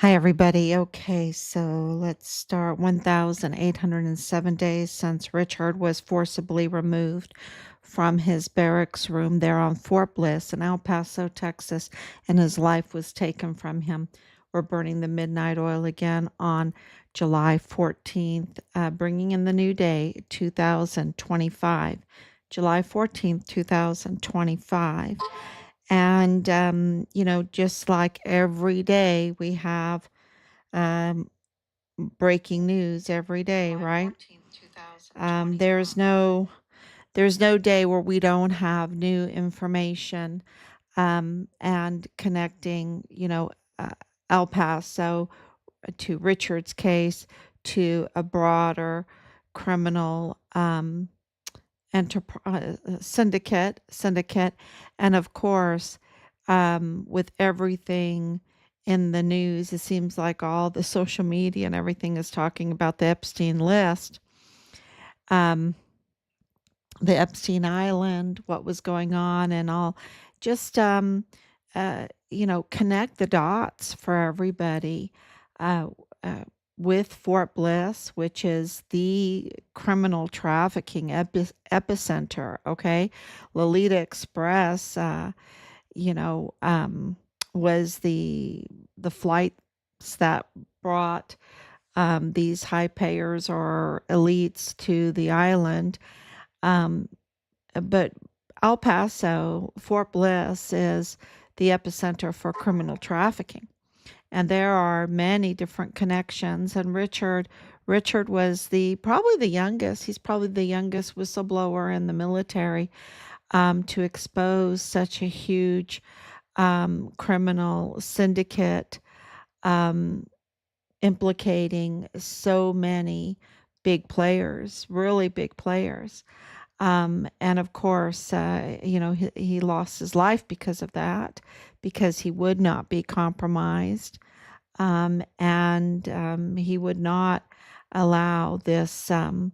Hi, everybody. Okay, so let's start. 1,807 days since Richard was forcibly removed from his barracks room there on Fort Bliss in El Paso, Texas, and his life was taken from him. We're burning the midnight oil again on July 14th, bringing in the new day, 2025. July 14th, 2025. And, just like every day, we have um, breaking news every day, right? Um, there's no there's no day where we don't have new information and connecting, El Paso to Richard's case to a broader criminal syndicate, and of course, with everything in the news, it seems like all the social media and everything is talking about the Epstein list, um, the Epstein Island, what was going on, and all. Just connect the dots for everybody. Uh, uh, with Fort Bliss, which is the criminal trafficking epicenter, okay? Lolita Express, you know, um, was the flights that brought these high payers or elites to the island. Um, but El Paso, Fort Bliss, is the epicenter for criminal trafficking, and there are many different connections. And Richard was the probably the youngest. He's probably the youngest whistleblower in the military to expose such a huge criminal syndicate um, implicating so many big players, really big players. And of course, he lost his life because of that, because he would not be compromised, and he would not allow this to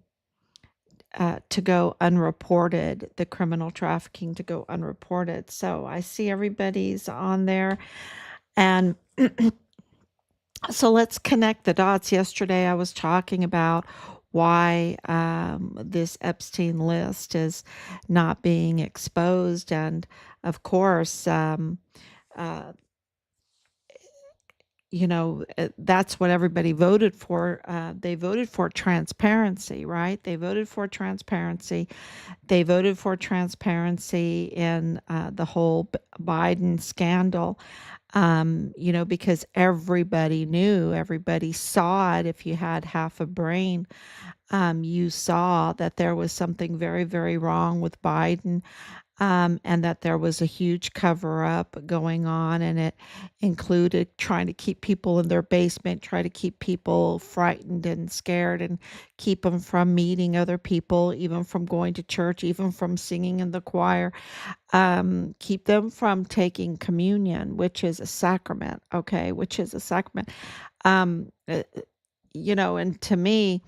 go unreported, the criminal trafficking to go unreported. So I see everybody's on there. And so let's connect the dots. Yesterday, I was talking about why this Epstein list is not being exposed. And of course, uh, that's what everybody voted for. They voted for transparency, right? They voted for transparency. They voted for transparency in the whole Biden scandal, because everybody knew, everybody saw it. If you had half a brain, you saw that there was something very, very wrong with Biden, and that there was a huge cover up going on, and it included trying to keep people in their basement, try to keep people frightened and scared, and keep them from meeting other people, even from going to church, even from singing in the choir, keep them from taking communion, which is a sacrament, okay, which is a sacrament. Um, uh, and to me,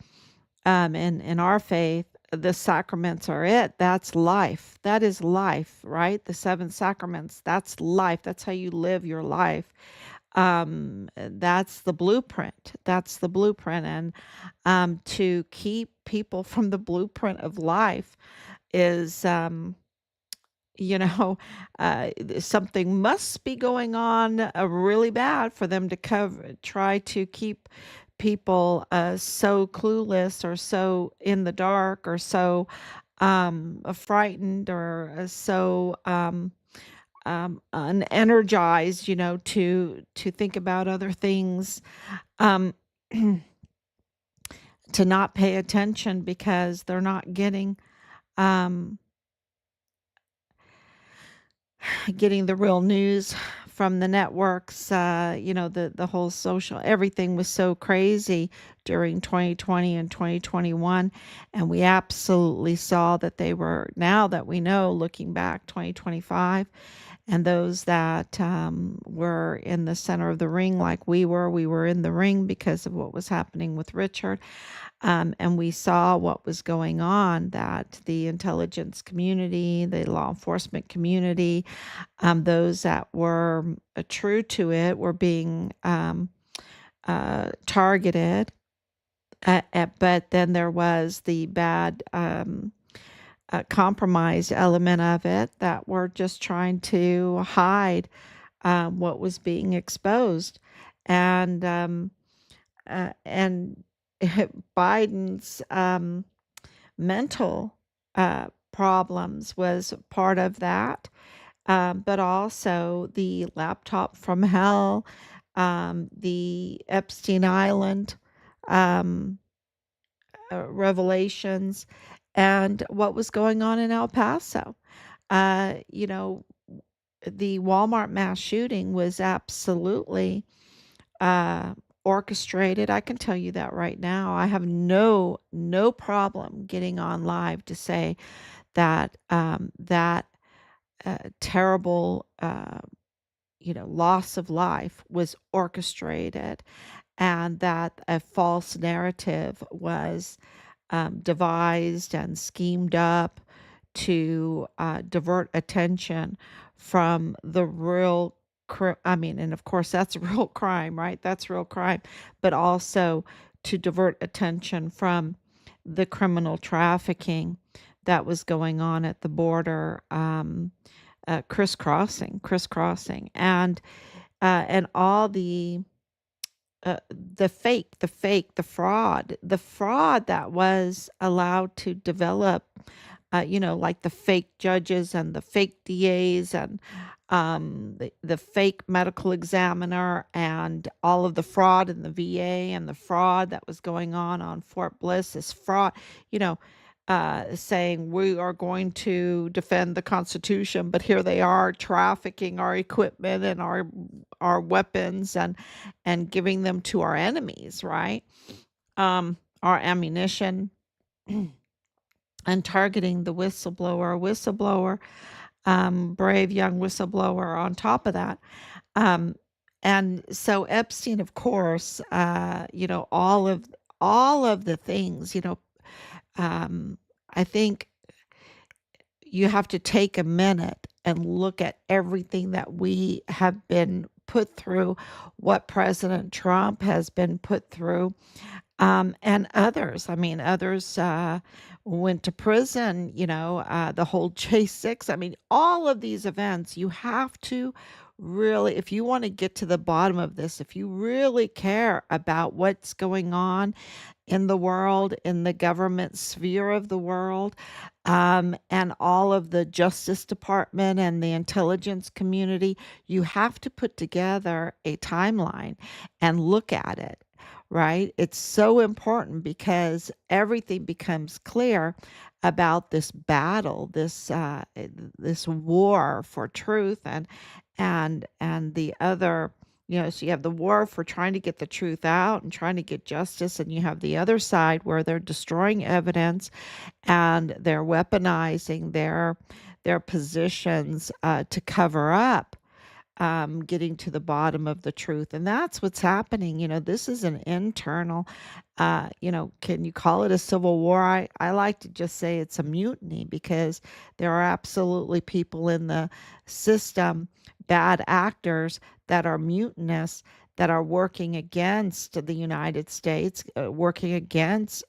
in our faith, the sacraments are it. That's life. That is life, right? The seven sacraments, that's life. That's how you live your life. That's the blueprint. That's the blueprint. And to keep people from the blueprint of life is, you know, something must be going on really bad for them to try to keep people so clueless or so in the dark or so frightened or so unenergized, to think about other things, um, to not pay attention because they're not um, getting the real news from the networks. The whole social everything was so crazy during 2020 and 2021, and we absolutely saw that they were, now that we know, looking back, 2025, and those that were in the center of the ring, like we were in the ring because of what was happening with Richard. And we saw what was going on, that the intelligence community, the law enforcement community, those that were true to it were being targeted, but then there was the bad compromise element of it that were just trying to hide what was being exposed. And and Biden's mental problems was part of that, but also the laptop from hell, the Epstein Island um, revelations, and what was going on in El Paso. You know, the Walmart mass shooting was absolutely uh, orchestrated. I can tell you that right now. I have no problem getting on live to say that that terrible loss of life was orchestrated, and that a false narrative was devised and schemed up to divert attention from the real I mean, and of course that's a real crime, right? That's real crime, but also to divert attention from the criminal trafficking that was going on at the border, crisscrossing, and all the fraud that was allowed to develop, like the fake judges and the fake DAs and the fake medical examiner and all of the fraud in the VA and the fraud that was going on Fort Bliss, this fraud, you know, saying we are going to defend the Constitution, but here they are trafficking our equipment and our weapons and giving them to our enemies, right? Our ammunition and targeting the brave young whistleblower on top of that. Um, and so Epstein, of course, all of the things, um, I think you have to take a minute and look at everything that we have been put through, what President Trump has been put through, and others. I mean, others went to prison, the whole J6. I mean, all of these events, you have to really, if you want to get to the bottom of this, if you really care about what's going on in the world, in the government sphere of the world, and all of the Justice Department and the intelligence community, you have to put together a timeline and look at it, right? It's so important because everything becomes clear about this battle, this war for truth, and the other. So you have the war for trying to get the truth out and trying to get justice, and you have the other side where they're destroying evidence and they're weaponizing their positions to cover up getting to the bottom of the truth. And that's what's happening. This is an internal, can you call it a civil war? I like to just say it's a mutiny because there are absolutely people in the system, bad actors that are mutinous, that are working against the United States, working against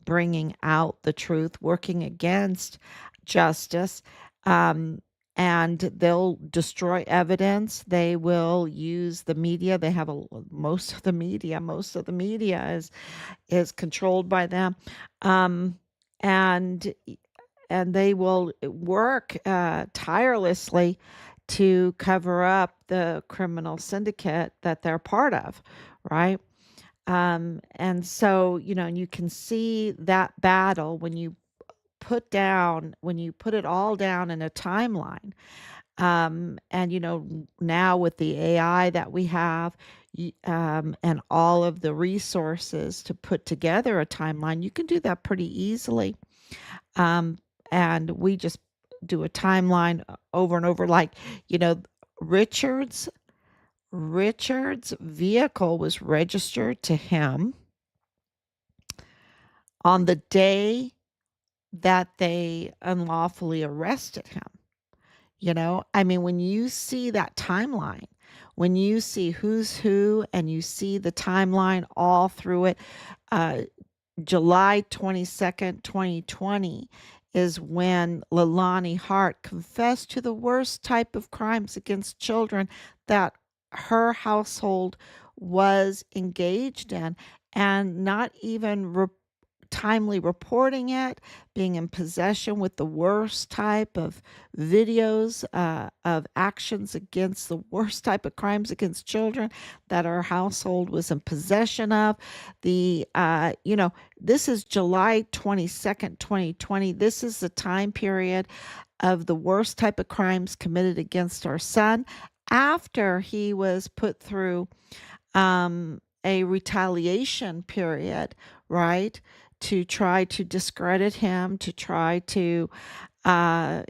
bringing out the truth, working against justice. Um, and they'll destroy evidence. They will use the media. They have most of the media. Most of the media is controlled by them, um, and and they will work tirelessly to cover up the criminal syndicate that they're part of, right? And so you can see that battle when you put it all down in a timeline. And now with the AI that we have, and all of the resources to put together a timeline, you can do that pretty easily. Um, and we just do a timeline over and over, like, you know, Richard's Richard's vehicle was registered to him on the day that they unlawfully arrested him. I mean, when you see that timeline, When you see who's who and you see the timeline all through it, uh, July 22nd, 2020 is when Leilani Hart confessed to the worst type of crimes against children that her household was engaged in, and not even timely reporting it, being in possession with the worst type of videos of actions against the worst type of crimes against children that our household was in possession of. This is July 22nd, 2020. This is the time period of the worst type of crimes committed against our son after he was put through a retaliation period, right? To try to discredit him, to try to, uh,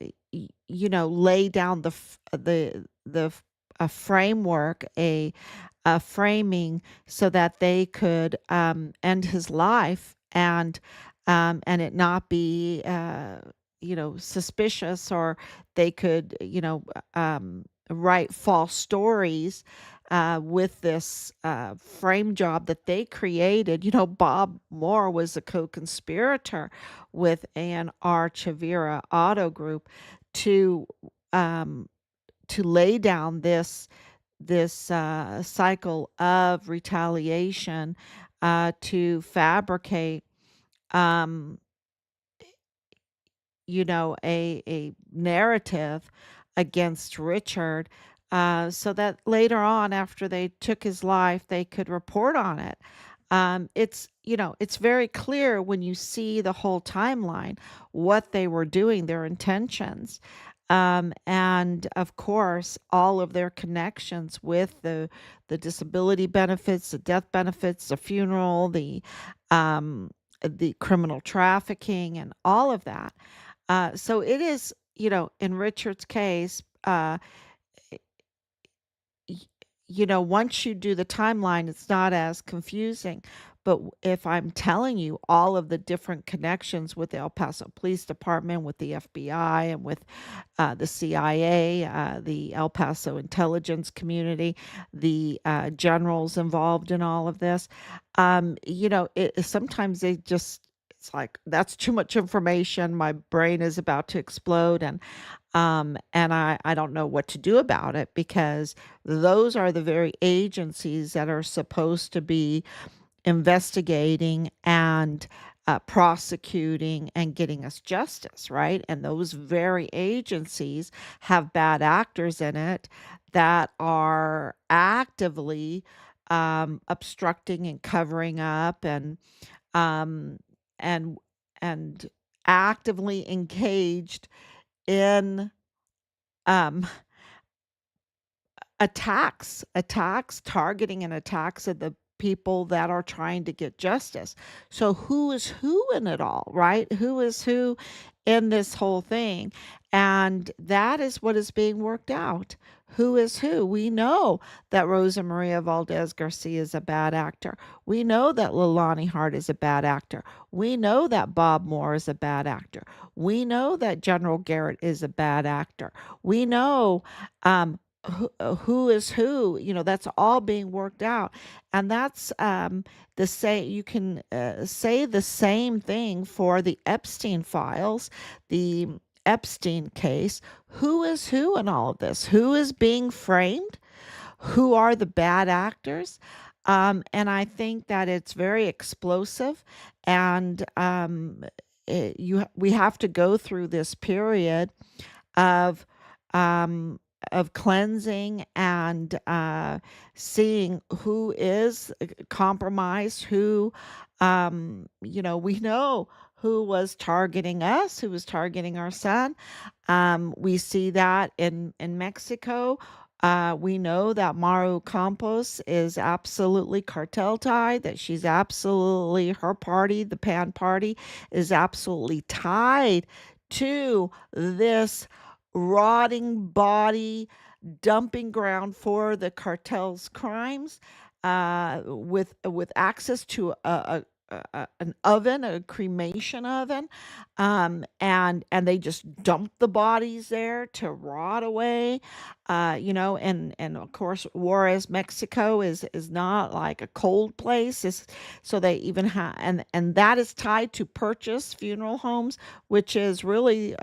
lay down a framework, a framing so that they could end his life and it not be suspicious, or they could write false stories with this frame job that they created. Bob Moore was a co-conspirator with A&R Chavira Auto Group to um, to lay down this cycle of retaliation, to fabricate um, a narrative against Richard, so that later on, after they took his life, they could report on it. It's very clear when you see the whole timeline what they were doing, their intentions. And of course, all of their connections with the disability benefits, the death benefits, the funeral, the criminal trafficking, and all of that. So it is, in Richard's case, y- once you do the timeline, it's not as confusing. But if I'm telling you all of the different connections with the El Paso Police Department, with the FBI, and with the CIA, the El Paso intelligence community, the generals involved in all of this, sometimes it's like, that's too much information. My brain is about to explode, and I don't know what to do about it, because those are the very agencies that are supposed to be investigating and prosecuting and getting us justice, right? And those very agencies have bad actors in it that are actively obstructing and covering up, um, and and actively engaged in um, attacks, targeting and attacks of the people that are trying to get justice. So who is who in it all, right? Who is who in this whole thing? And that is what is being worked out. Who is who? We know that Rosa Maria Valdez Garcia is a bad actor. We know that Leilani Hart is a bad actor. We know that Bob Moore is a bad actor. We know that General Garrett is a bad actor. We know who is who. That's all being worked out. And that's the say you can say the same thing for the Epstein files, the Epstein case. Who is who in all of this? Who is being framed? Who are the bad actors? And I think that it's very explosive, and we have to go through this period of um, cleansing and seeing who is compromised, who we know who was targeting us, who was targeting our son. We see that in Mexico. We know that Maru Campos is absolutely cartel tied, that she's absolutely, her party, the PAN party, is absolutely tied to this rotting body dumping ground for the cartel's crimes, with access to an oven, a cremation oven, and they just dump the bodies there to rot away, and of course Juarez, Mexico is not like a cold place, so they even have, and that is tied to purchase funeral homes, which is really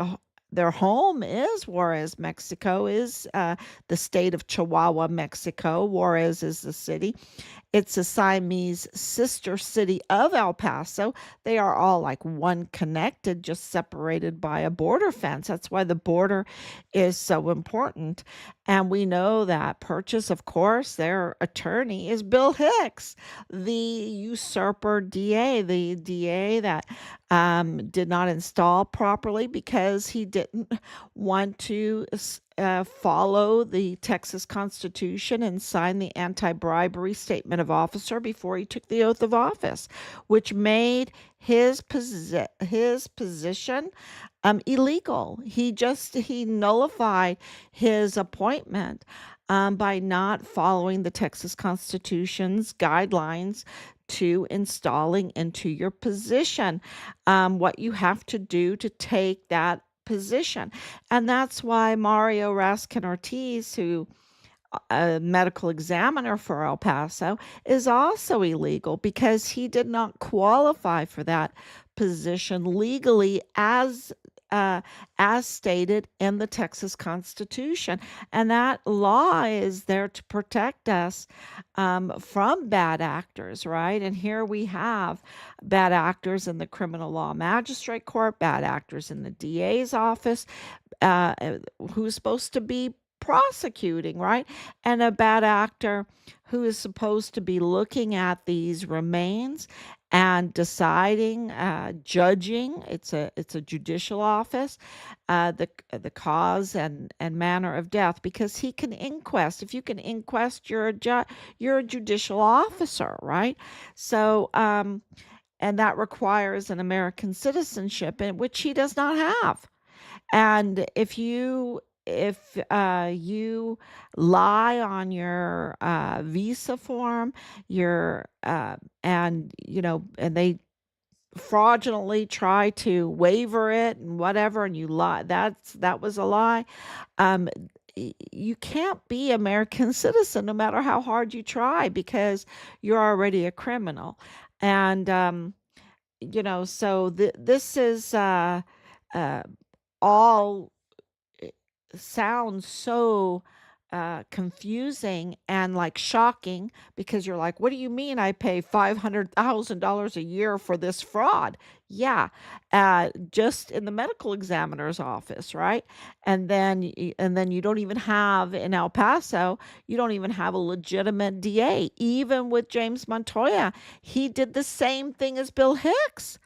their home is Juarez, Mexico, is the state of Chihuahua, Mexico. Juarez is the city. It's a Siamese sister city of El Paso. They are all like one connected, just separated by a border fence. That's why the border is so important. And we know that Purchase, of course, their attorney is Bill Hicks, the usurper DA, the DA that did not install properly because he didn't want to follow the Texas Constitution and sign the anti-bribery statement of officer before he took the oath of office, which made his position illegal. He nullified his appointment by not following the Texas Constitution's guidelines to installing into your position what you have to do to take that position. And that's why Mario Raskin Ortiz, who a medical examiner for El Paso, is also illegal because he did not qualify for that position legally uh, as stated in the Texas Constitution. And that law is there to protect us from bad actors, right? And here we have bad actors in the criminal law magistrate court, bad actors in the DA's office, uh, who's supposed to be prosecuting, right? And a bad actor who is supposed to be looking at these remains and deciding, judging. It's a judicial office, the cause and manner of death, because he can inquest. If you can inquest, you're a judicial officer, right? So, and that requires an American citizenship, in which he does not have. And if you lie on your visa form, your and they fraudulently try to waiver it and whatever, and you lie, that was a lie. um you can't be American citizen no matter how hard you try, because you're already a criminal. And so this is uh all sounds so confusing and like shocking, because you're like, what do you mean I pay $500,000 a year for this fraud? Yeah, just in the medical examiner's office, right? And then you don't even have, in El Paso, you don't even have a legitimate DA. Even with James Montoya, he did the same thing as Bill Hicks,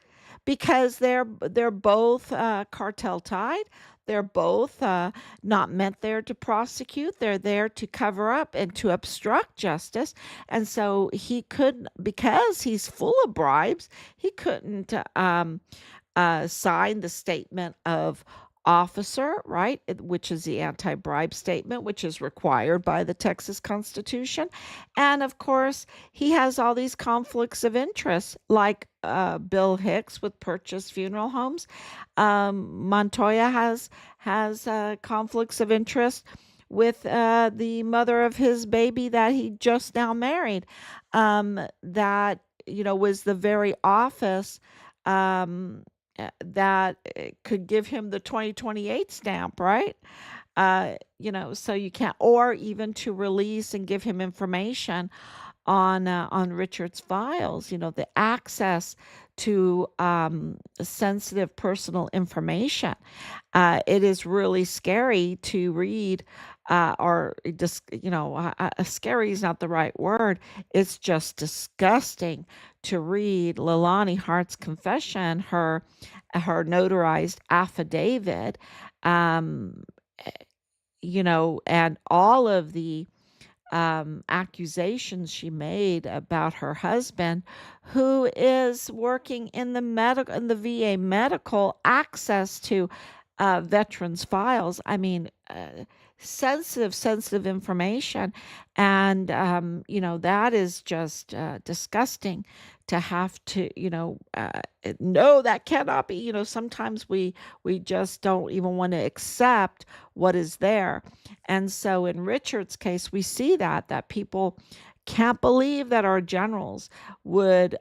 because they're both cartel tied. They're both not meant there to prosecute. They're there to cover up and to obstruct justice. And so he could, because he's full of bribes, he couldn't sign the statement of officer, right? Which is the anti bribe statement, which is required by the Texas Constitution. And of course, he has all these conflicts of interest, like Bill Hicks with Purchase Funeral Homes. Montoya has conflicts of interest with the mother of his baby that he just now married. That was the very office that could give him the 2028 stamp, right? So you can't, or even to release and give him information on Richard's files, the access to sensitive personal information. It is really scary to read, or just, scary is not the right word. It's just disgusting to read Leilani Hart's confession, her notarized affidavit, um, and all of the accusations she made about her husband, who is working in the VA medical access to veterans' files. I mean, sensitive information. And, that is just disgusting to have to, no, that cannot be. Sometimes we just don't even want to accept what is there. And so in Richard's case, we see that people can't believe that our generals would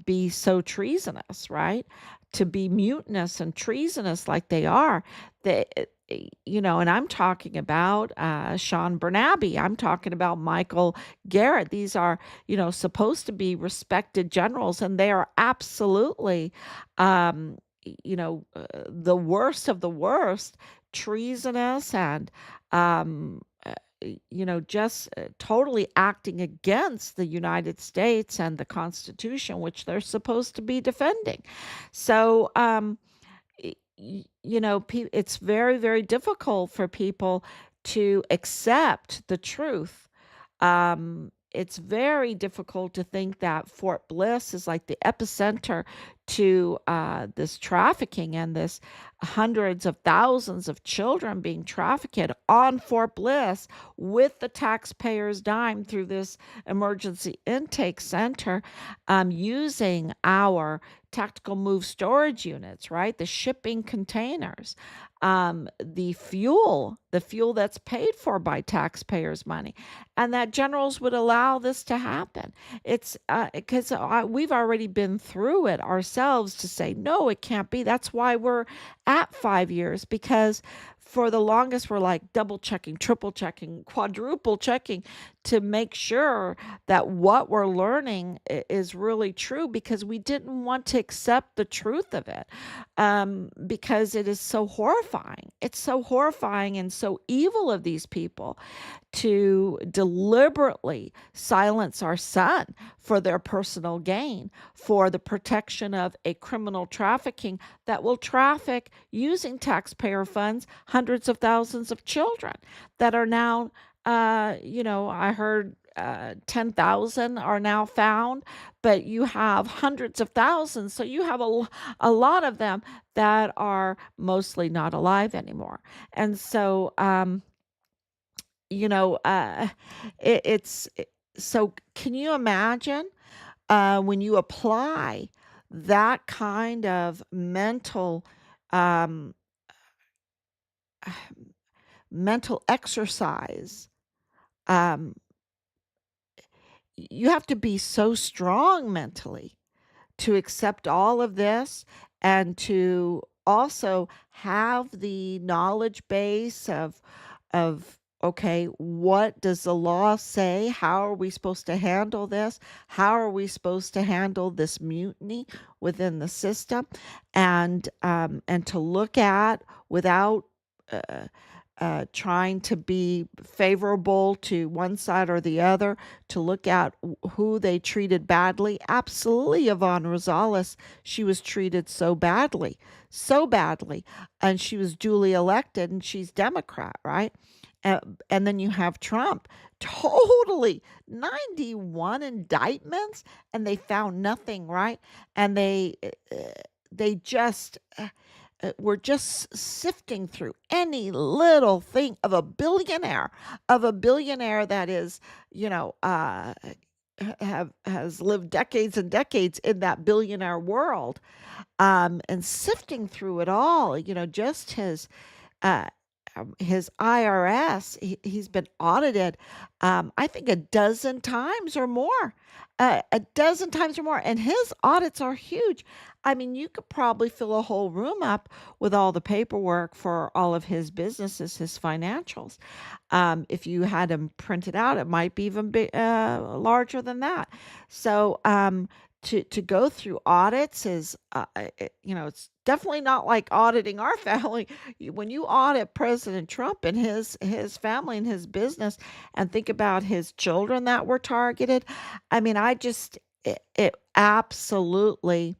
be so treasonous, right? To be mutinous and treasonous like they are. They, and I'm talking about Sean Bernabe. I'm talking about Michael Garrett. These are, supposed to be respected generals, and they are absolutely, the worst of the worst, treasonous and, just totally acting against the United States and the Constitution, which they're supposed to be defending. So, it's very, very difficult for people to accept the truth. It's very difficult to think that Fort Bliss is like the epicenter to this trafficking and this hundreds of thousands of children being trafficked on Fort Bliss with the taxpayers' dime through this emergency intake center, using our tactical move storage units, right? The shipping containers, the fuel that's paid for by taxpayers' money, and that generals would allow this to happen. It's because we've already been through it ourselves to say, no, it can't be. That's why we're at 5 years, because for the longest we're like double checking, triple checking, quadruple checking to make sure that what we're learning is really true, because we didn't want to accept the truth of it, because it is so horrifying. It's so horrifying and so evil of these people to deliberately silence our son for their personal gain, for the protection of a criminal trafficking that will traffic using taxpayer funds hundreds of thousands of children that are now, I heard 10,000 are now found, but you have hundreds of thousands. So you have a lot of them that are mostly not alive anymore. And so, you know, uh, so can you imagine when you apply that kind of um, mental exercise? Um, you have to be so strong mentally to accept all of this, and to also have the knowledge base of okay, what does the law say? How are we supposed to handle this? How are we supposed to handle this mutiny within the system? And to look at without uh, trying to be favorable to one side or the other, to look at who they treated badly. Absolutely, Yvonne Rosales, she was treated so badly, and she was duly elected, and she's Democrat, right? And then you have Trump, totally 91 indictments, and they found nothing, right? And they just we're just sifting through any little thing of a billionaire that is, you know, have has lived decades and decades in that billionaire world, and sifting through it all, just uh, his IRS, he's been audited, I think a dozen times or more, and his audits are huge. I mean, you could probably fill a whole room up with all the paperwork for all of his businesses, his financials. If you had them printed out, it might be even larger than that. So, to go through audits is, it's definitely not like auditing our family. When you audit President Trump and his family and his business, and think about his children that were targeted, I mean, it absolutely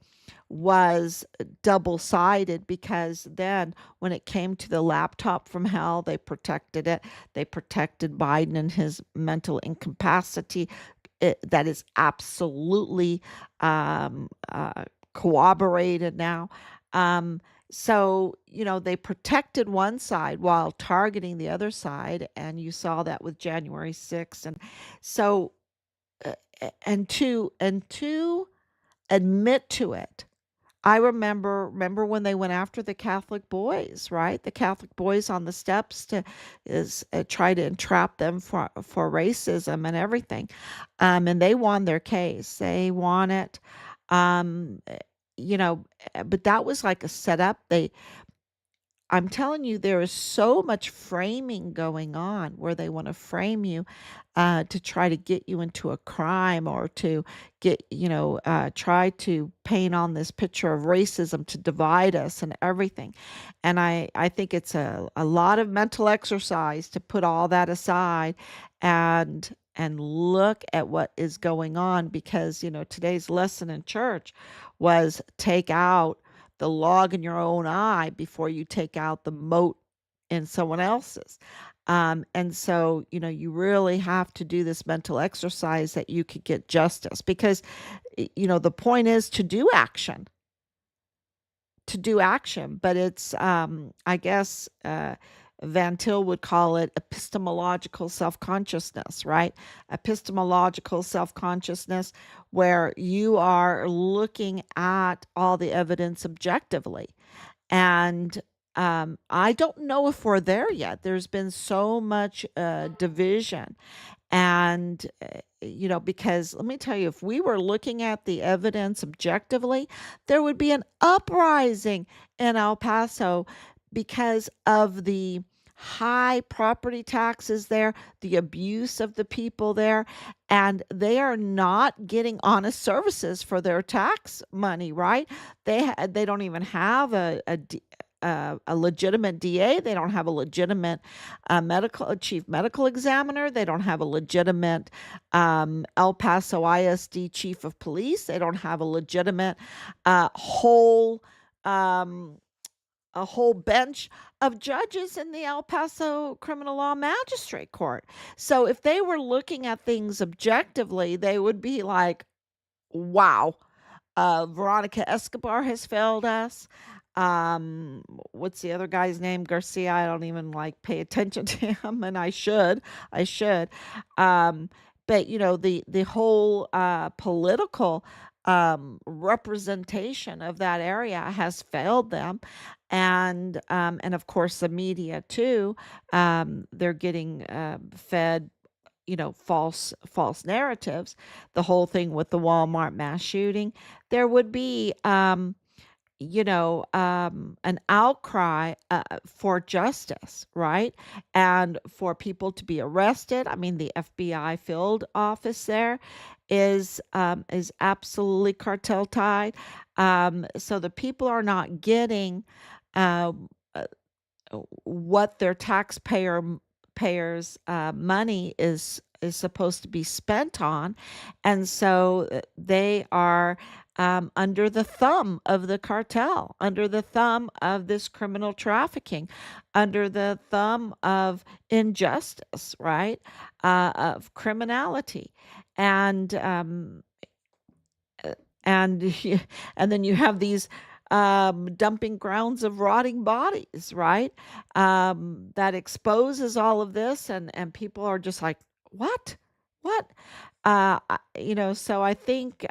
was double sided, because then when it came to the laptop from hell, they protected it. They protected Biden and his mental incapacity. That is absolutely, corroborated now. Um, So, they protected one side while targeting the other side, and you saw that with January 6th. And so, and to admit to it. I remember when they went after the Catholic boys, right? The Catholic boys on the steps to is try to entrap them for racism and everything, and they won their case. They won it, um, eh, but that was like a setup. I'm telling you, there is so much framing going on where they want to frame you to try to get you into a crime or to try to paint on this picture of racism to divide us and everything. And I think it's a lot of mental exercise to put all that aside and look at what is going on because, today's lesson in church was take out the log in your own eye before you take out the mote in someone else's. And so, you really have to do this mental exercise that you could get justice because, the point is to do action, but it's, I guess, Van Til would call it epistemological self consciousness, right? Epistemological self consciousness, where you are looking at all the evidence objectively. And I don't know if we're there yet. There's been so much division and, because let me tell you, if we were looking at the evidence objectively, there would be an uprising in El Paso because of the high property taxes there, the abuse of the people there, and they are not getting honest services for their tax money, right? They don't even have a legitimate DA. They don't have a legitimate a chief medical examiner. They don't have a legitimate El Paso ISD chief of police. They don't have a legitimate uh, whole um, a whole bench of judges in the El Paso Criminal Law Magistrate Court. So if they were looking at things objectively, they would be like, wow, Veronica Escobar has failed us. What's the other guy's name? Garcia. I don't even like pay attention to him, and I should. I should. Um, but the whole political representation of that area has failed them, and of course the media too. They're getting fed false narratives. The whole thing with the Walmart mass shooting, there would be an outcry for justice, right? And for people to be arrested. I mean, the FBI field office there is absolutely cartel tied. So the people are not getting um, uh, what their taxpayers money is supposed to be spent on, and so they are under the thumb of the cartel, under the thumb of this criminal trafficking, under the thumb of injustice, right? Of criminality, and uh, and and then you have these dumping grounds of rotting bodies, right? That exposes all of this, and people are just like, what, what? So I think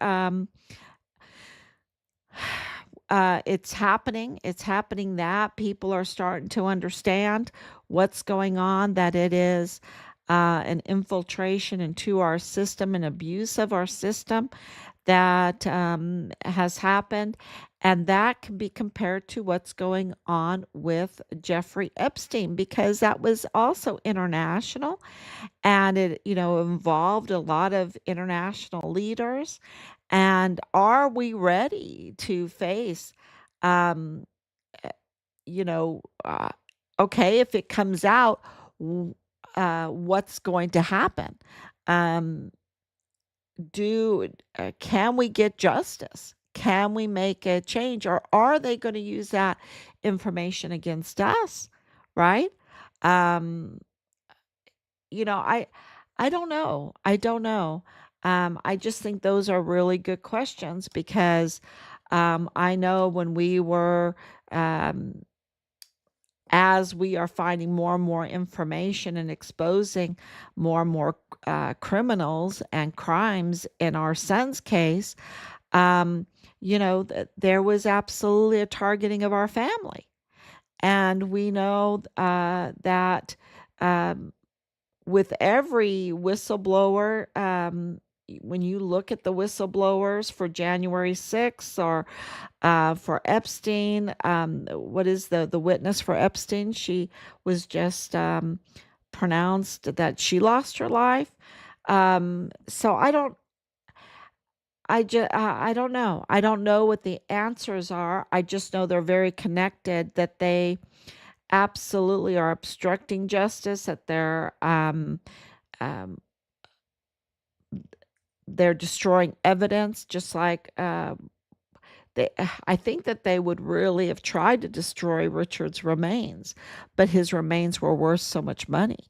it's happening. It's happening that people are starting to understand what's going on, that it is an infiltration into our system, an abuse of our system that has happened. And that can be compared to what's going on with Jeffrey Epstein, because that was also international and it involved a lot of international leaders. And are we ready to face um uh, you know uh, okay, if it comes out, what's going to happen? um do Can we get justice? Can we make a change, or are they going to use that information against us, right? um I don't know. I don't know. I just think those are really good questions because I know when we were um, as we are finding more and more information and exposing more and more criminals and crimes in our son's case, um, there was absolutely a targeting of our family. And we know that um, with every whistleblower, when you look at the whistleblowers for January 6th or for Epstein, what is the witness for Epstein? She was just pronounced that she lost her life. So I don't know. I don't know what the answers are. I just know they're very connected, that they absolutely are obstructing justice, that um, they're destroying evidence, just like I think that they would really have tried to destroy Richard's remains, but his remains were worth so much money,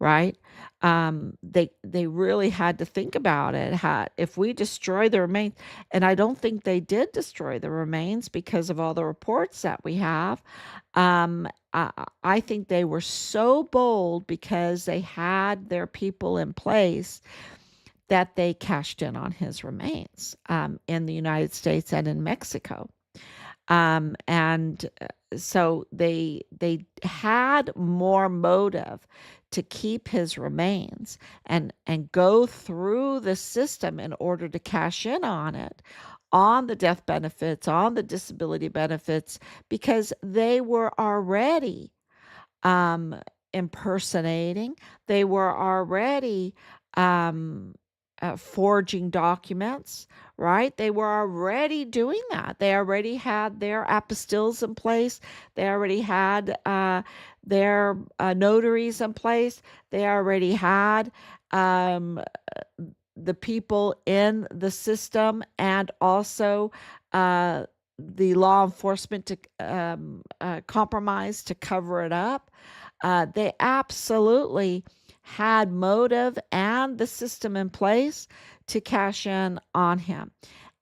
right? They really had to think about it. If we destroy the remains, and I don't think they did destroy the remains because of all the reports that we have. I think they were so bold because they had their people in place that they cashed in on his remains in the United States and in Mexico. And so they had more motive to keep his remains and go through the system in order to cash in on it, on the death benefits, on the disability benefits, because they were already um, impersonating. They were already um, forging documents, right? They were already doing that. They already had their apostilles in place. They already had their notaries in place. They already had um, the people in the system, and also the law enforcement to compromise to cover it up. They absolutely had motive and the system in place to cash in on him.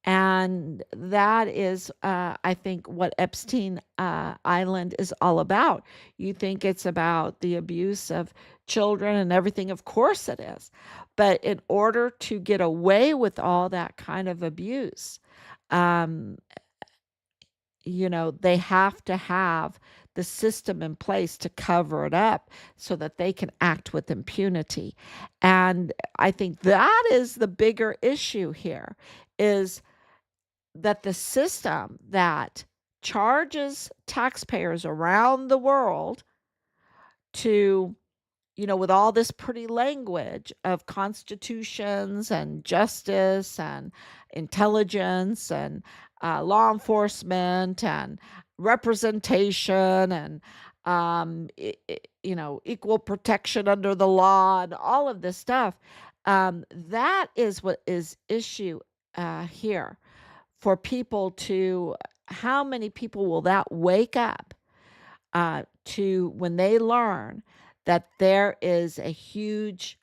And that is, I think, what Epstein Island is all about. You think it's about the abuse of children and everything. Of course it is. But in order to get away with all that kind of abuse, um, they have to have the system in place to cover it up so that they can act with impunity. And I think that is the bigger issue here, is that the system that charges taxpayers around the world to, with all this pretty language of constitutions and justice and intelligence and law enforcement and representation and equal protection under the law and all of this stuff, that is what is issue here for people to. How many people will that wake up to when they learn that there is a huge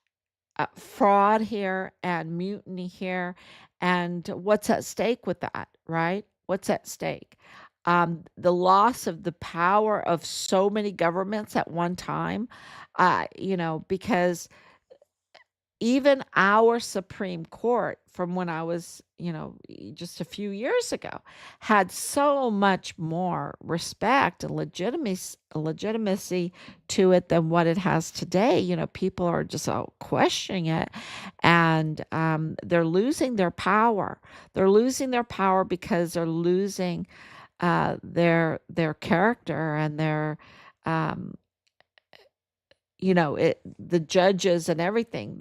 fraud here and mutiny here, and what's at stake with that, right? What's at stake? The loss of the power of so many governments at one time, because even our Supreme Court, from when I was, just a few years ago, had so much more respect and legitimacy to it than what it has today. People are just all questioning it, and they're losing their power. They're losing their power because they're losing their character and their um, the judges and everything.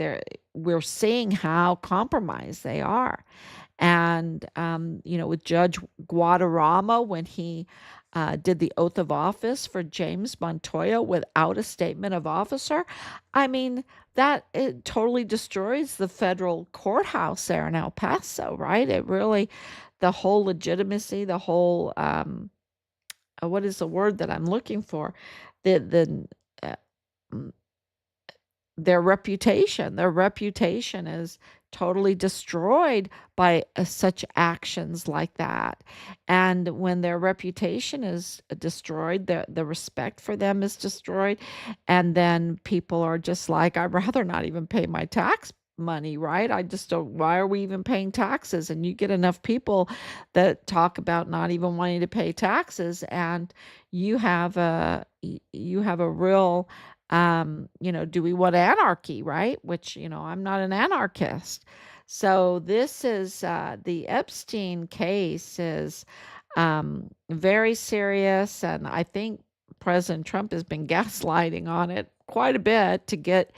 We're seeing how compromised they are. And with Judge Guadarrama, when he did the oath of office for James Montoya without a statement of officer, I mean, that it totally destroys the federal courthouse there in El Paso, right? It really, the whole legitimacy, the whole what is the word that I'm looking for, the uh, their reputation is totally destroyed by such actions like that. And when their reputation is destroyed, the respect for them is destroyed. And then people are just like, I'd rather not even pay my tax money, right? I just don't, why are we even paying taxes? And you get enough people that talk about not even wanting to pay taxes, and you have a real do we want anarchy, right? Which, I'm not an anarchist. So this is the Epstein case is very serious, and I think President Trump has been gaslighting on it quite a bit to get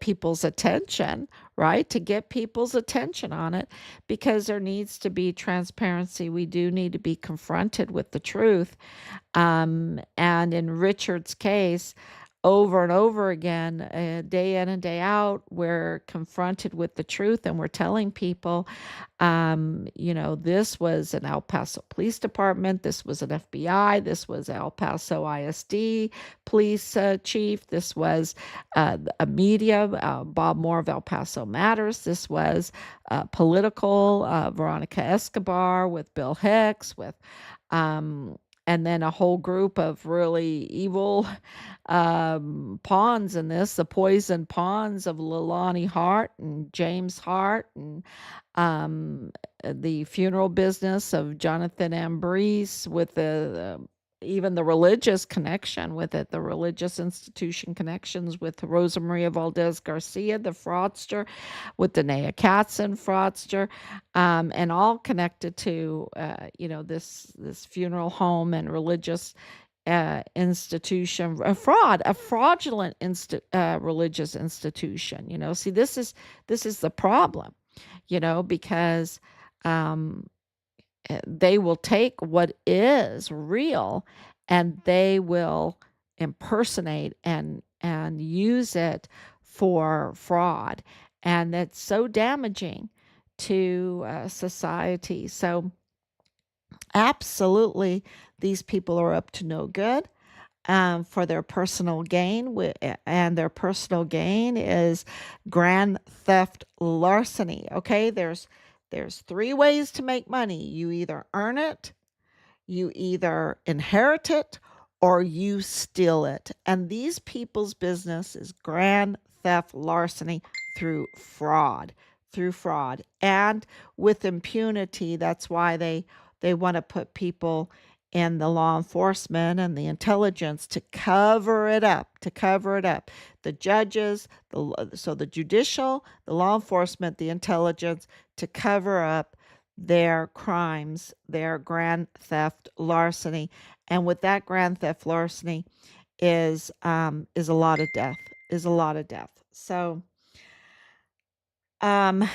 people's attention, right? To get people's attention on it, because there needs to be transparency. We do need to be confronted with the truth. And in Richard's case, over and over again, day in and day out, we're confronted with the truth, and we're telling people, this was an El Paso Police Department, this was an FBI, this was El Paso ISD police chief, this was a media, Bob Moore of El Paso Matters, this was political, Veronica Escobar with Bill Hicks, with and then a whole group of really evil pawns in this, the poison pawns of Leilani Hart and James Hart, and um, the funeral business of Jonathan Ambrose, with even the religious connection with it, the religious institution connections with Rosa Maria Valdez Garcia, the fraudster, with Danae Katzen, fraudster, and all connected to this funeral home and religious institution, a fraudulent religious institution. See, this is the problem. Because um, they will take what is real, and they will impersonate and use it for fraud, and that's so damaging to society. So absolutely, these people are up to no good, for their personal gain, and their personal gain is grand theft larceny. Okay, there's three ways to make money. You either earn it, you either inherit it, or you steal it. And these people's business is grand theft larceny through fraud, and with impunity. That's why they want to put people in the law enforcement and the intelligence to cover it up, the judges, the judicial, the law enforcement, the intelligence, to cover up their crimes, their grand theft larceny. And with that grand theft larceny is a lot of death, So um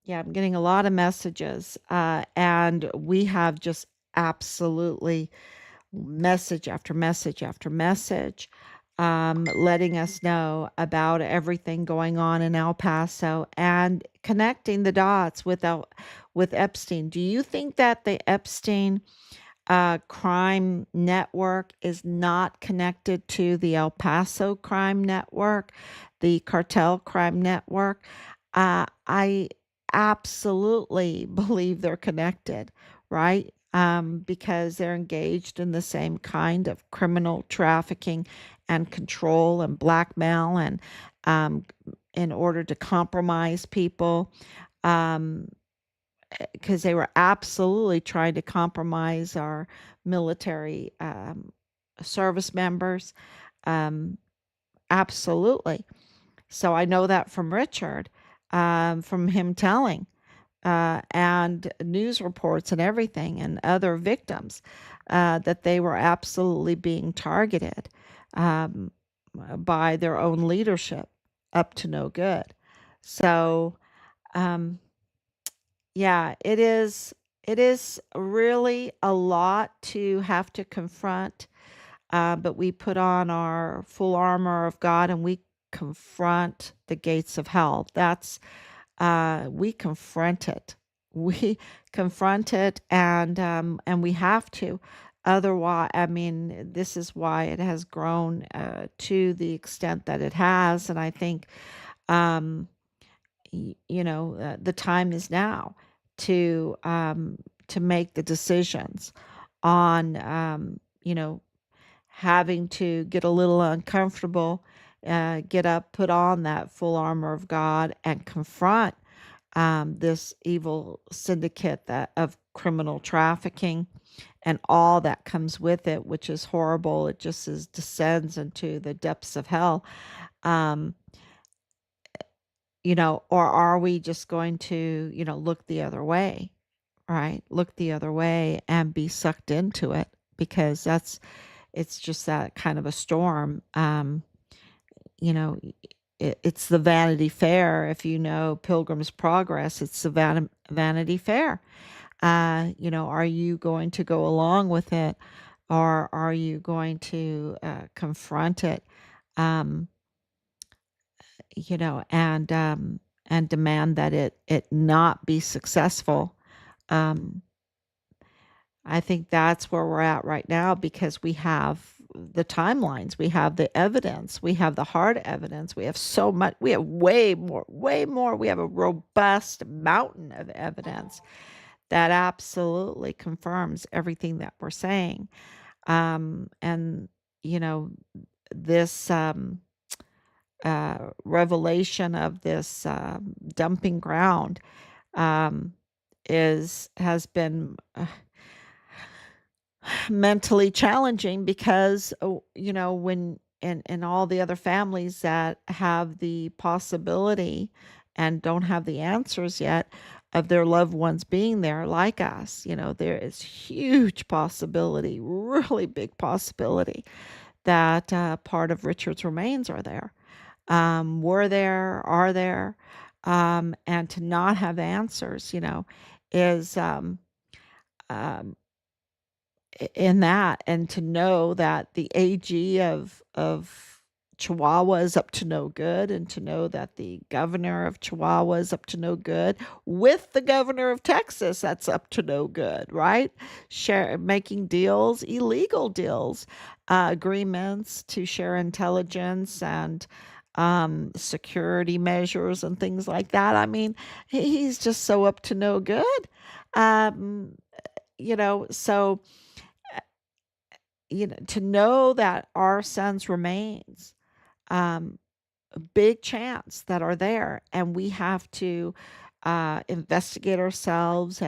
yeah, I'm getting a lot of messages, and we have just absolutely message after message after message, letting us know about everything going on in El Paso and connecting the dots with Epstein. Do you think that the Epstein crime network is not connected to the El Paso crime network, the cartel crime network? I absolutely believe they're connected, right? Because they're engaged in the same kind of criminal trafficking and control and blackmail, and um, in order to compromise people. Um, because they were absolutely trying to compromise our military service members. Um, absolutely. So I know that from Richard, from him telling, and news reports and everything, and other victims, that they were absolutely being targeted um, by their own leadership, up to no good. So, um, yeah, it is. It is really a lot to have to confront, but we put on our full armor of God, and we confront the gates of hell. We confront it. We confront it, and we have to. Otherwise, I mean, this is why it has grown to the extent that it has. And I think, um, the time is now to to make the decisions on, having to get a little uncomfortable, get up, put on that full armor of God, and confront this evil syndicate that of criminal trafficking and all that comes with it, which is horrible. It just descends into the depths of hell. Um, or are we just going to, look the other way, right? Look the other way and be sucked into it because it's just that kind of a storm. You know, it's the Vanity Fair. If you know Pilgrim's Progress, it's the Vanity Fair. Are you going to go along with it or are you going to confront it, um, and demand that it not be successful? Um, I think that's where we're at right now because we have the timelines, we have the evidence, we have the hard evidence, we have so much, we have way more, way more. We have a robust mountain of evidence that absolutely confirms everything that we're saying. And, you know, this revelation of this dumping ground um, has been mentally challenging because when and all the other families that have the possibility and don't have the answers yet of their loved ones being there like us, there is huge possibility, really big possibility that part of Richard's remains are there, were there, are there, and to not have answers, is um, in that, and to know that the AG of Chihuahua is up to no good, and to know that the governor of Chihuahua is up to no good, with the governor of Texas that's up to no good, right? Making deals, illegal deals, agreements to share intelligence and security measures and things like that. I mean, he's just so up to no good. Um, so to know that our son's remains, um, a big chance that are there, and we have to investigate ourselves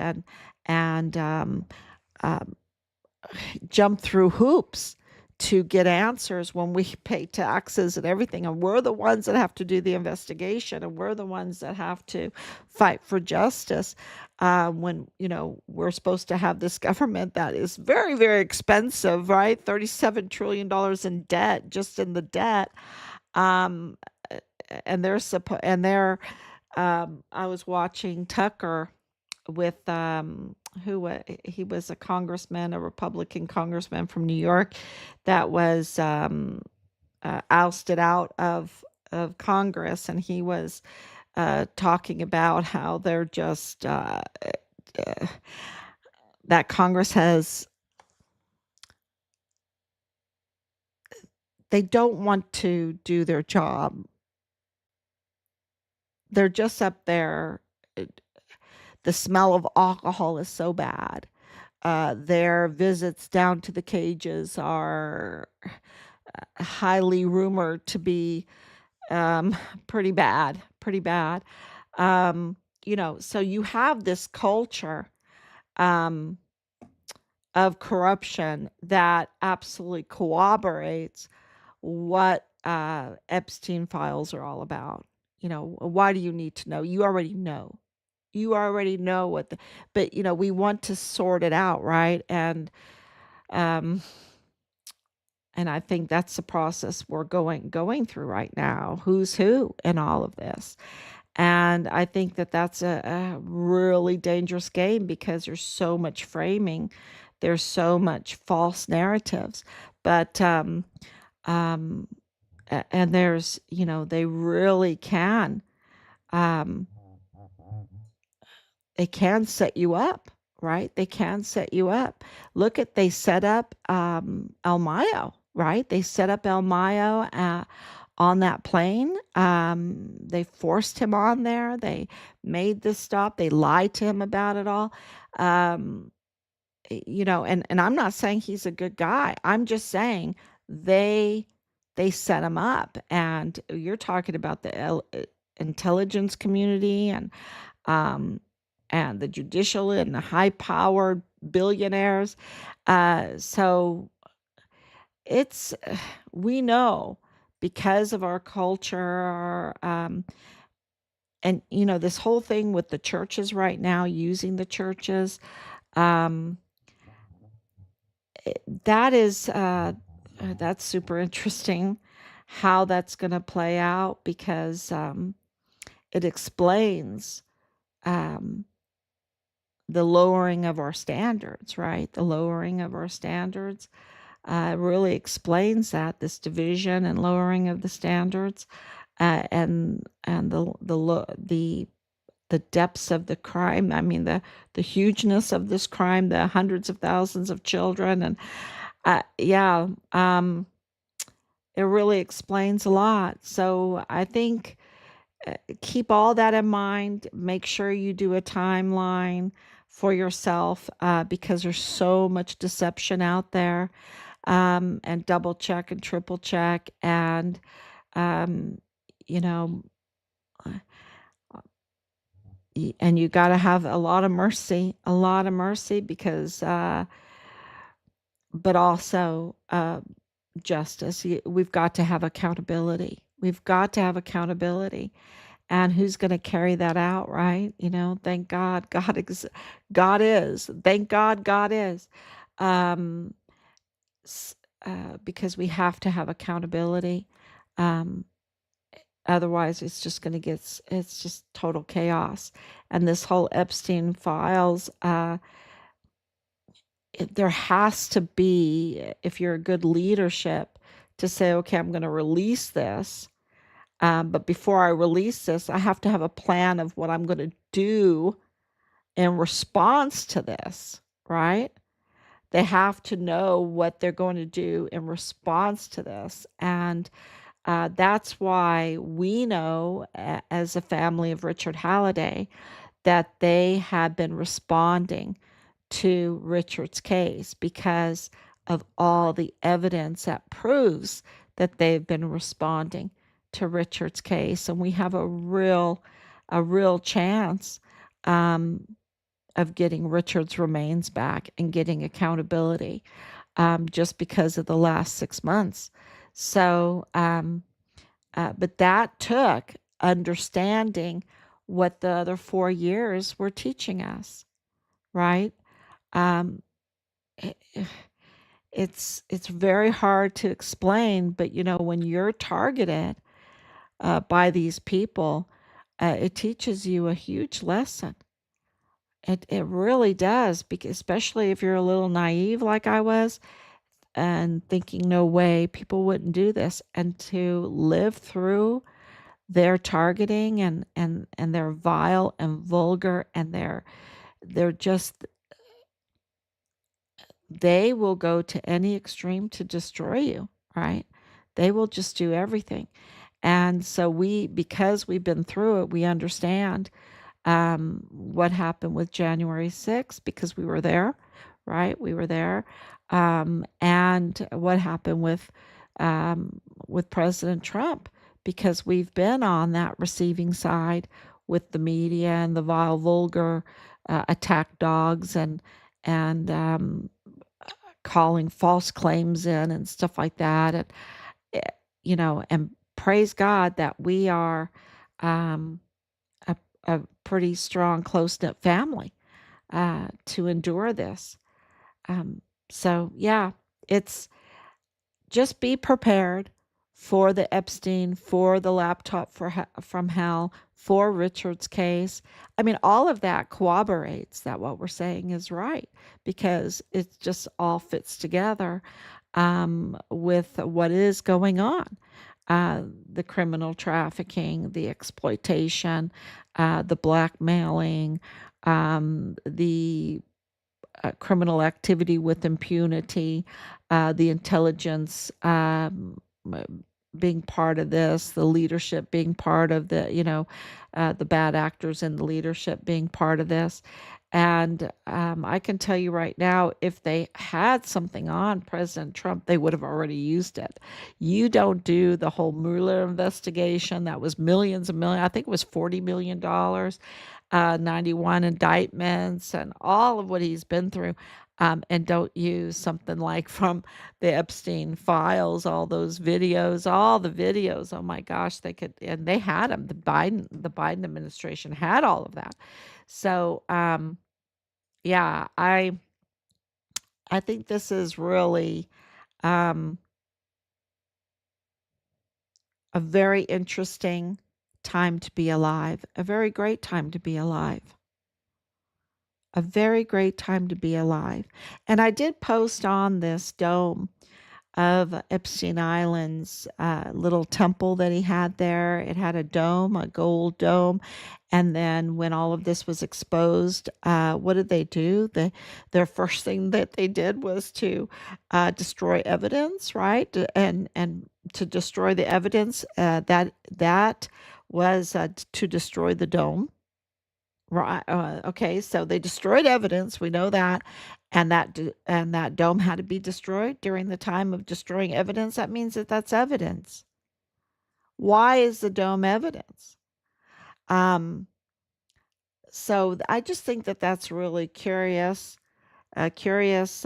and um, jump through hoops to get answers when we pay taxes and everything. And we're the ones that have to do the investigation, and we're the ones that have to fight for justice. When, we're supposed to have this government that is very, very expensive, right? $37 trillion in debt, just in the debt. Um, and I was watching Tucker with he was a congressman, a Republican congressman from New York that was ousted out of Congress, and he was talking about how they're just uh, that Congress has they don't want to do their job. They're just up there. The smell of alcohol is so bad. Their visits down to the cages are highly rumored to be um, pretty bad, pretty bad. So you have this culture um, of corruption that absolutely corroborates what Epstein files are all about. Why do you need to know? You already know. You already know but we want to sort it out, right? Um, and I think that's the process we're going through right now. Who's who in all of this? And I think that that's a really dangerous game because there's so much framing, there's so much false narratives, but um, and there's they really um, they can set you up, right? They can set you up. Look at they set up El Mayo, right? They set up El Mayo on that plane. They forced him on there. They made this stop. They lied to him about it all. Um, and I'm not saying he's a good guy. I'm just saying they they set him up. And you're talking about the intelligence community um, and the judicial and the high powered billionaires. So it's we know because of our culture, and this whole thing with the churches right now, using the churches, um, that is that's super interesting how that's going to play out because it explains um, the lowering of our standards, right? The lowering of our standards really explains that this division and lowering of the standards, and the depths of the crime. I mean, the hugeness of this crime, the hundreds of thousands of children, and yeah, it really explains a lot. So I think keep all that in mind. Make sure you do a timeline for yourself because there's so much deception out there, and double check and triple check. And, um, you know, and you got to have a lot of mercy because, but also justice. We've got to have accountability. We've got to have accountability. And who's going to carry that out, right? Thank God, God is. Thank God, God is. Um, because we have to have accountability. Um, Otherwise, it's just going to it's just total chaos. And this whole Epstein files, there has to be, if you're a good leadership, to say, okay, I'm going to release this. But before I release this, I have to have a plan of what I'm going to do in response to this, right? They have to know what they're going to do in response to this. And that's why we know, as a family of Richard Halliday, that they have been responding to Richard's case because of all the evidence that proves that they've been responding to Richard's case. And we have a real chance um, of getting Richard's remains back and getting accountability, just because of the last 6 months. So, but that took understanding what the other 4 years were teaching us, right? Um, it, it's very hard to explain, but when you're targeted by these people, it teaches you a huge lesson. It really does, because especially if you're a little naive like I was and thinking no way people wouldn't do this, and to live through their targeting and their vile and vulgar, and they're just they will go to any extreme to destroy you, right? They will just do everything. And so because we've been through it, we understand what happened with January 6th because we were there, right? We were there. And what happened with President Trump, because we've been on that receiving side with the media and the vile, vulgar attack dogs, and calling false claims in and stuff like that. And, eh, and praise God that we are um, a pretty strong, close knit family to endure this. So, yeah, it's just be prepared for the Epstein, for the laptop from hell, for Richard's case. I mean, all of that corroborates that what we're saying is right because it just all fits together with what is going on. The criminal trafficking, the exploitation, the blackmailing, the criminal activity with impunity, the intelligence being part of this, the leadership being part of the bad actors in the leadership being part of this. And I can tell you right now, if they had something on President Trump, they would have already used it. You don't do the whole Mueller investigation. That was millions and millions. I think it was $40 million, 91 indictments, and all of what he's been through. And don't use something like from the Epstein files, all those videos, all the videos. Oh my gosh, they could, and they had them. The Biden administration had all of that. So, yeah, I think this is really um, a very interesting time to be alive, a very great time to be alive. A very great time to be alive. And I did post on this dome of Epstein Island's little temple that he had there. It had a dome, a gold dome. And then when all of this was exposed, what did they do? Their first thing that they did was to destroy evidence, right? And to destroy the evidence that was to destroy the dome. Right. Okay. So they destroyed evidence. We know that, and that dome had to be destroyed during the time of destroying evidence. That means that that's evidence. Why is the dome evidence? Um. So I just think that that's really curious, a curious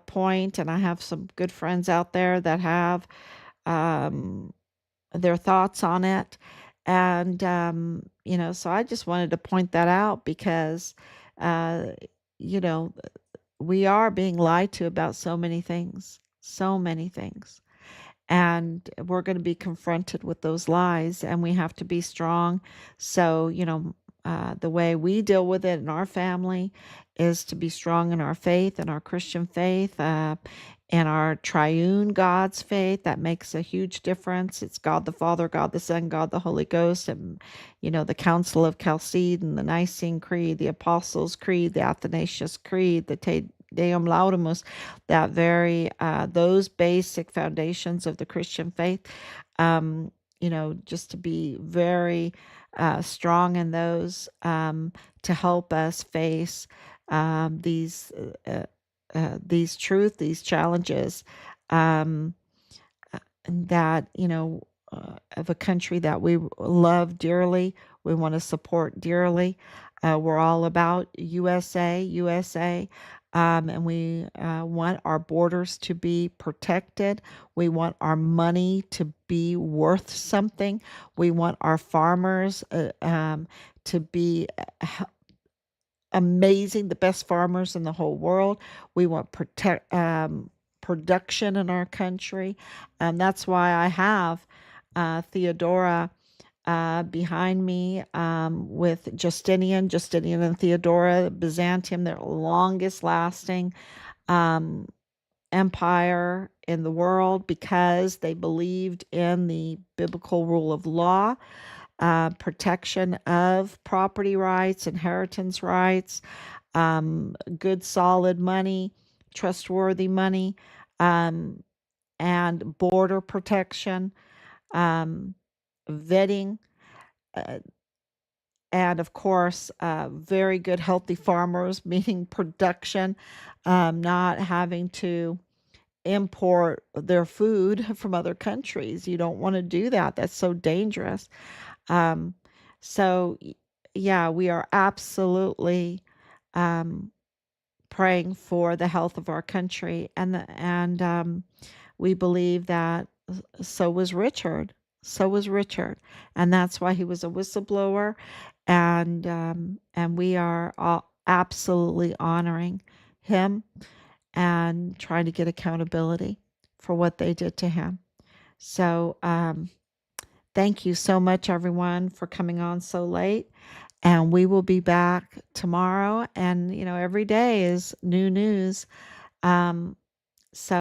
point, and I have some good friends out there that have um their thoughts on it. And, so I just wanted to point that out because, uh, you know, we are being lied to about so many things, so many things. And we're going to be confronted with those lies, and we have to be strong. So, the way we deal with it in our family is to be strong in our faith and our Christian faith, and our triune God's faith. That makes a huge difference. It's God the Father, God the Son, God the Holy Ghost, and the Council of Chalcedon, the Nicene Creed, the Apostles' Creed, the Athanasius Creed, the Te Deum Laudamus, that very those basic foundations of the Christian faith. Just to be very strong in those, to help us face these truth, these challenges, um, that of a country that we love dearly, we want to support dearly. We're all about USA, USA. And we want our borders to be protected. We want our money to be worth something. We want our farmers to be amazing, the best farmers in the whole world. We want production in our country. That's why I have Theodora behind me, with Justinian and Theodora, Byzantium, their longest lasting um, empire in the world because they believed in the biblical rule of law, protection of property rights, inheritance rights, good solid money, trustworthy money, um, and border protection, um, vetting, uh, and of course, very good healthy farmers, meaning production, not having to import their food from other countries. You don't want to do that. That's so dangerous. Um, so, yeah, we are absolutely um, praying for the health of our country, and we believe that so was Richard. So was Richard, and that's why he was a whistleblower, and we are all absolutely honoring him and trying to get accountability for what they did to him. So, thank you so much, everyone, for coming on so late. And we will be back tomorrow. And, every day is new news. Um, so